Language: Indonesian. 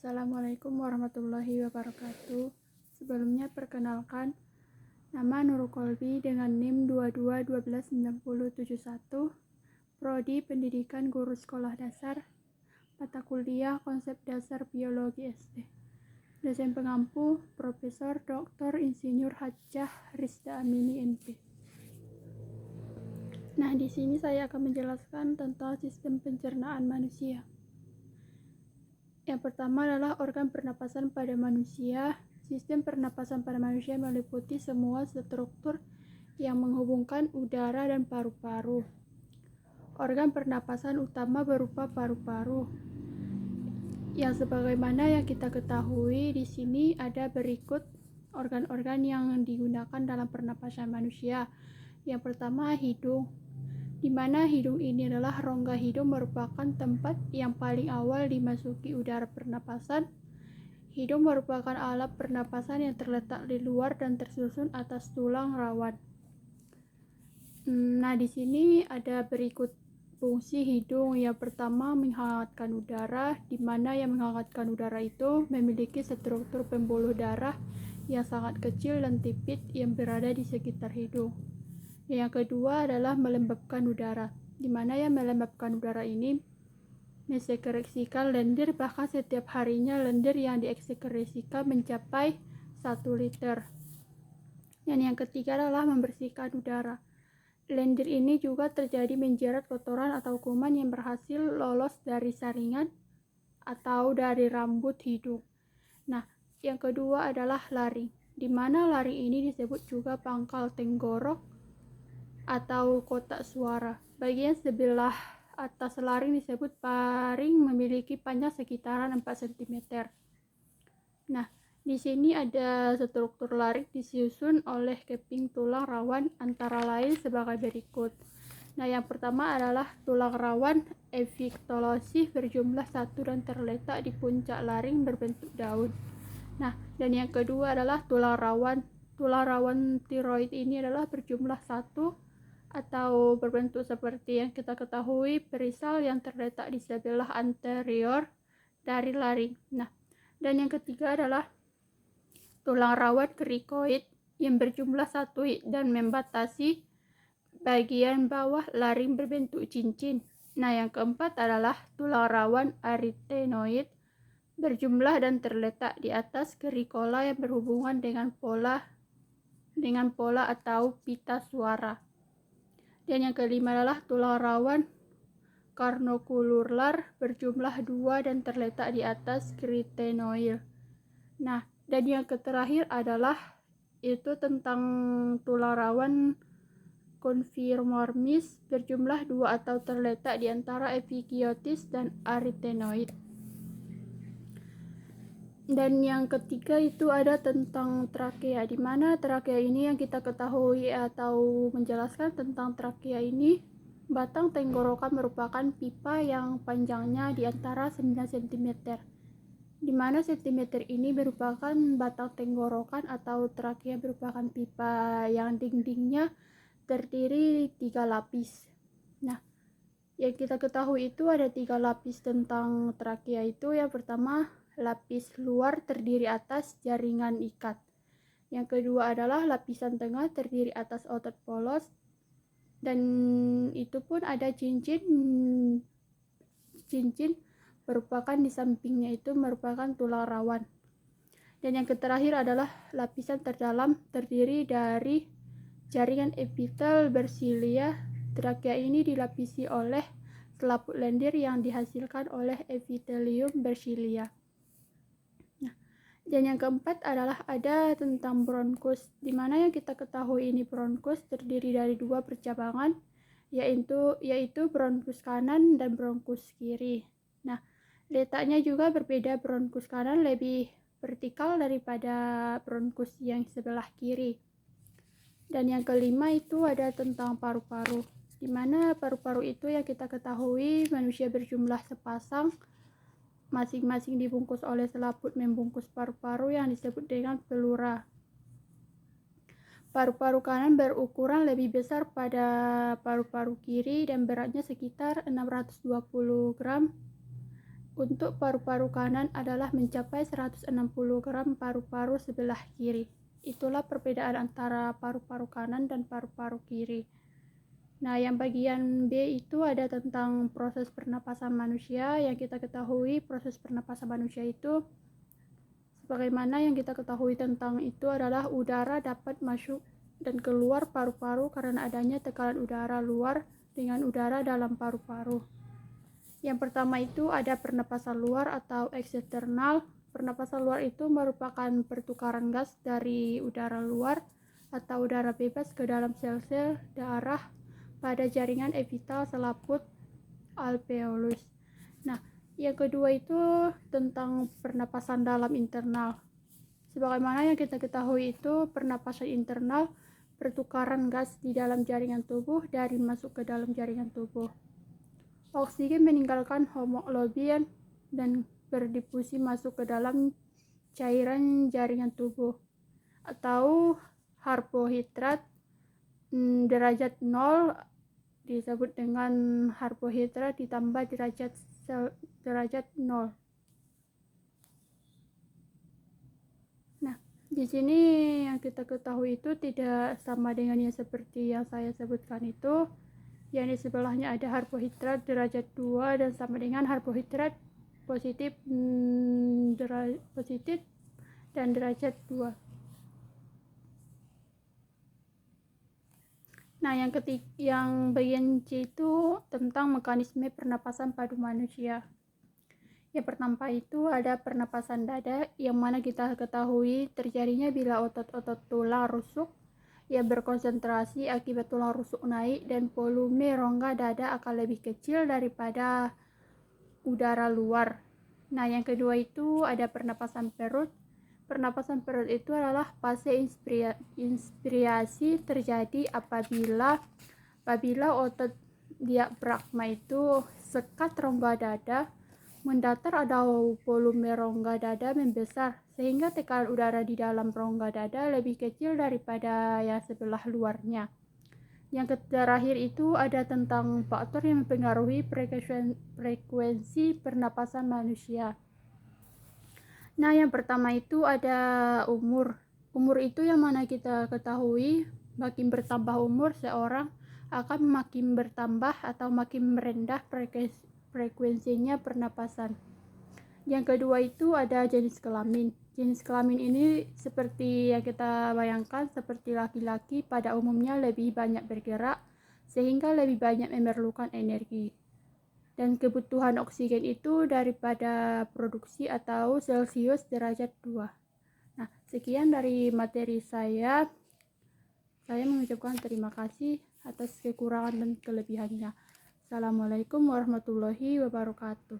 Assalamualaikum warahmatullahi wabarakatuh. Sebelumnya perkenalkan, nama Nurul Kolbi dengan NIM 22129071, Prodi Pendidikan Guru Sekolah Dasar, mata kuliah Konsep Dasar Biologi SD. Dosen pengampu Profesor Dr. Insinyur Hajjah Rizda Amini MP. Nah, di sini saya akan menjelaskan tentang sistem pencernaan manusia. Yang pertama adalah organ pernapasan pada manusia. Sistem pernapasan pada manusia meliputi semua struktur yang menghubungkan udara dan paru-paru. Organ pernapasan utama berupa paru-paru. Yang sebagaimana yang kita ketahui di sini ada berikut organ-organ yang digunakan dalam pernapasan manusia. Yang pertama, hidung. Di mana hidung ini adalah rongga hidung merupakan tempat yang paling awal dimasuki udara pernapasan. Hidung merupakan alat pernapasan yang terletak di luar dan tersusun atas tulang rawan. Nah, di sini ada berikut fungsi hidung. Yang pertama, menghangatkan udara, di mana yang menghangatkan udara itu memiliki struktur pembuluh darah yang sangat kecil dan tipis yang berada di sekitar hidung. Yang kedua adalah melembabkan udara, di mana yang melembabkan udara ini mensekresikan lendir, bahkan setiap harinya lendir yang diekskresikan mencapai 1 liter. Dan yang ketiga adalah membersihkan udara. Lendir ini juga terjadi menjerat kotoran atau kuman yang berhasil lolos dari saringan atau dari rambut hidung. Nah, yang kedua adalah laring, di mana laring ini disebut juga pangkal tenggorok atau kotak suara. Bagian sebelah atas laring disebut paring, memiliki panjang sekitaran 4 cm. Nah, di sini ada struktur laring disusun oleh keping tulang rawan antara lain sebagai berikut. Nah, yang pertama adalah tulang rawan epiktolosis berjumlah 1 dan terletak di puncak laring berbentuk daun. Nah, dan yang kedua adalah tulang rawan. Tulang rawan tiroid ini adalah berjumlah 1 atau berbentuk seperti yang kita ketahui perisal yang terletak di sebelah anterior dari laring. Nah, dan yang ketiga adalah tulang rawan krikoid yang berjumlah 1 dan membatasi bagian bawah laring berbentuk cincin. Nah, yang keempat adalah tulang rawan arytenoid berjumlah dan terletak di atas krikola yang berhubungan dengan pola atau pita suara. Dan yang kelima adalah tulang rawan karnokulurlar berjumlah 2 dan terletak di atas cryptenoid. Nah, dan yang terakhir adalah itu tentang tulang rawan conformis berjumlah 2 atau terletak di antara epikiotis dan arytenoid. Dan yang ketiga itu ada tentang trakea, di mana trakea ini yang kita ketahui atau menjelaskan tentang trakea ini, batang tenggorokan merupakan pipa yang panjangnya di antara 9 cm. Di mana cm ini merupakan batang tenggorokan atau trakea merupakan pipa yang dindingnya terdiri 3 lapis. Nah, yang kita ketahui itu ada 3 lapis tentang trakea itu. Yang pertama, lapis luar terdiri atas jaringan ikat. Yang kedua adalah lapisan tengah terdiri atas otot polos, dan itu pun ada cincin merupakan di sampingnya itu merupakan tulang rawan. Dan yang terakhir adalah lapisan terdalam terdiri dari jaringan epitel bersilia. Trakea ini dilapisi oleh selaput lendir yang dihasilkan oleh epitelium bersilia. Dan yang keempat adalah ada tentang bronkus, di mana yang kita ketahui ini bronkus terdiri dari 2 percabangan, yaitu bronkus kanan dan bronkus kiri. Nah, letaknya juga berbeda, bronkus kanan lebih vertikal daripada bronkus yang sebelah kiri. Dan yang kelima itu ada tentang paru-paru, di mana paru-paru itu yang kita ketahui manusia berjumlah sepasang, masing-masing dibungkus oleh selaput membungkus paru-paru yang disebut dengan pleura. Paru-paru kanan berukuran lebih besar pada paru-paru kiri dan beratnya sekitar 620 gram. untuk paru-paru kanan adalah mencapai 160 gram paru-paru sebelah kiri. Itulah perbedaan antara paru-paru kanan dan paru-paru kiri. Nah, yang bagian B itu ada tentang proses pernapasan manusia. Yang kita ketahui proses pernapasan manusia itu, sebagaimana yang kita ketahui tentang itu adalah udara dapat masuk dan keluar paru-paru karena adanya tekanan udara luar dengan udara dalam paru-paru. Yang pertama itu ada pernapasan luar atau eksternal. Pernapasan luar itu merupakan pertukaran gas dari udara luar atau udara bebas ke dalam sel-sel darah pada jaringan epitel selaput alveolus. Nah, yang kedua itu tentang pernapasan dalam internal. Sebagaimana yang kita ketahui itu pernapasan internal pertukaran gas di dalam jaringan tubuh dari masuk ke dalam jaringan tubuh. Oksigen meninggalkan hemoglobin dan berdifusi masuk ke dalam cairan jaringan tubuh. Atau karbohidrat derajat 0 disebut dengan karbohidrat ditambah derajat 0. Nah, di sini yang kita ketahui itu tidak sama dengan yang seperti yang saya sebutkan itu. Yang di sebelahnya ada karbohidrat derajat 2 dan sama dengan karbohidrat positif dan derajat 2. Nah, yang bagian C itu tentang mekanisme pernapasan pada manusia. Yang pertama itu ada pernapasan dada, yang mana kita ketahui terjadinya bila otot-otot tulang rusuk yang berkonsentrasi akibat tulang rusuk naik dan volume rongga dada akan lebih kecil daripada udara luar. Nah, yang kedua itu ada pernapasan perut. Pernapasan perut itu adalah fase inspirasi terjadi apabila otot diafragma itu sekat rongga dada mendatar atau volume rongga dada membesar sehingga tekanan udara di dalam rongga dada lebih kecil daripada yang sebelah luarnya. Yang terakhir itu ada tentang faktor yang mempengaruhi frekuensi pernapasan manusia. Nah, yang pertama itu ada umur. Umur itu yang mana kita ketahui makin bertambah umur seorang akan makin bertambah atau makin merendah frekuensinya pernapasan. Yang kedua itu ada jenis kelamin. Jenis kelamin ini seperti yang kita bayangkan, seperti laki-laki pada umumnya lebih banyak bergerak sehingga lebih banyak memerlukan energi. Dan kebutuhan oksigen itu daripada produksi atau Celsius derajat 2. Nah, sekian dari materi saya. Saya mengucapkan terima kasih atas kekurangan dan kelebihannya. Assalamualaikum warahmatullahi wabarakatuh.